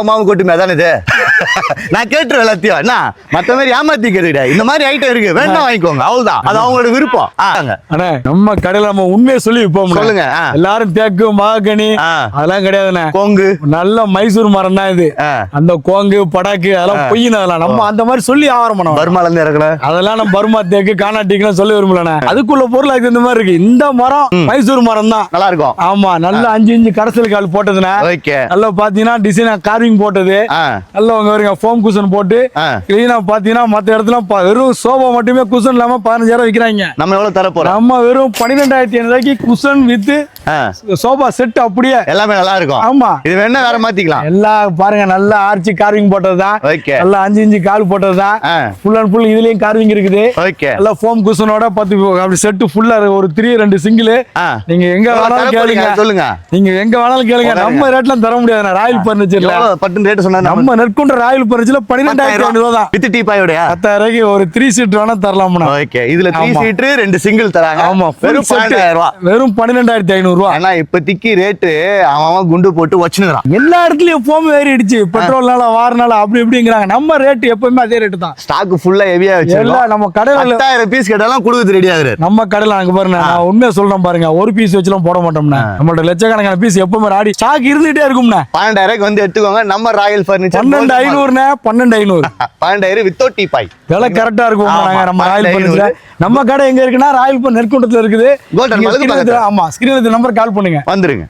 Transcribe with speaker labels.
Speaker 1: மாவு கொட்டுமே அதானே இது. நான் கேட்டுருவேன் எல்லாத்தையும். என்ன மத்த மாதிரி ஏமாத்தி கேட்டுக்கிட்ட இந்த மாதிரி ஐட்டம் இருக்கு வேணா வாங்கிக்கோங்க, அவ்வளவுதான். அது அவங்களோட விருப்பம்.
Speaker 2: அண்ணே நம்ம கடையில நம்ம உண்மையை சொல்லி விப்போம்.
Speaker 1: சொல்லுங்க.
Speaker 2: எல்லாரும் தேக்கு மகாகனி அதெல்லாம் கிடையாதுண்ணே.
Speaker 1: கோங்கு
Speaker 2: நல்ல மைசூர் மரம் தான் இது. அந்த கோங்கு படாக்கு அதெல்லாம் பொய்யின அதெல்லாம் நம்ம அந்த மாதிரி சொல்லி ஆவரம் பண்ணுவோம்.
Speaker 1: பர்மால இருந்து இறக்கல
Speaker 2: அதெல்லாம் நம்ம பர்மா தேக்கு கானாட்டிக்கு சொல்லி விரும்பலண்ணே. அதுக்குள்ள பொருள் அது இந்த மாதிரி இருக்கு. இந்த மரம் மைசூர் மரம் தான், நல்லா இருக்கும். ஆமா, நல்ல 5 இன்ச்சு கடைசல் கால் போட்டதுண்ணே. நல்லா பாத்தீங்கன்னா டிசைனா கார்விங் போட்டது. நல்லா உங்க வருங்க ஃபோம் குஷன் போட்டு கிளீனா பாத்தீங்கன்னா மத்த இடத்துல வெறும் சோபா மட்டுமே குஷன் இல்லாம 15,000 விக்கிறாங்க.
Speaker 1: நம்ம எவ்வளவு தர போறோம்? நம்ம
Speaker 2: வெறும் 12,500 குஷன் வித் சோபா செட் அப்படியே எல்லாமே நல்லா இருக்கும். ஆமா, இது வேணா வேற மாத்திக்கலாம். எல்லாம் பாருங்க நல்லா ஆர்ச்சி கார்விங் போட்டதுதான். நல்லா 5 இன்ச்சு கால் போட்டதுதான். ஃபுல் அண்ட் ஃபுல் இதுலயும் கார்விங் இருக்குது. நல்லா ஃபோம் குஷனோட 10 அப்படி செட் ஃபுல்லா ஒரு 3 2 சிங்கிள். நீங்க எங்க வேணாலும் கேளுங்க, சொல்லுங்க. நீங்க எங்க வேணாலும் கேளுங்க, நம்ம ரேட்ல தர முடியாது. ராயல் பர்னிச்சர்ல பட்டு ரேட் சொன்னா நம்ம நெற்குன்ற ராயல் பர்னிச்சர்ல 12,500 தான் வித் டீபாயோட 10,000 ஒரு 3 சீட் வேணா தரலாம்னா. ஓகே, இதுல 3 சீட் 2 சிங்கிள் தராங்க. ஆமா, வெறும் 12,000 ரூபாய், வெறும் 12,500 ரூபாய். ஆனா இப்போதைக்கு ரேட் அவன் குண்டு போட்டு வச்சுறான். எல்லா இடத்துலயும் எப்பவுமே ஏறிடுச்சு, பெட்ரோல்னால வாரனால அப்படி இப்படிங்கறாங்க. நம்ம ரேட் எப்பவுமே அதே ரேட் தான். ஸ்டாக் ஃபுல்லா ஹெவியா வச்சிருக்கோம். நம்ம கடையில 10,000 பீஸ் கேட்டாலும் கொடுத்து ரெடியா இருக்கு. நம்ம கடையில அங்க பாருங்க, நான் உண்மையா சொல்றேன் பாருங்க, ஒரு பீஸ் வச்சுலாம் போட மாட்டோம்னா. நம்மளோட லட்சக்கணக்கான பீஸ் எப்பவுமே ராடி ஸ்டாக் இருந்துட்டே இருக்கும்னா. 12,000 வந்து எடுத்துக்கோங்க. நம்ம ராயல் பர்னிச்சர் 12,500 12,000 வித்தவுட் டீபாய் விலை கரெக்டா இருக்கும். நம்ம ராயல் பர்னிச்சர் நம்ம கடை எங்க இருக்குன்னா ராயல் நெற்குன்றத்துல இருக்குது. ஆமா, ஸ்கிரீன்ல நம்பர் கால் பண்ணுங்க, வந்துருங்க.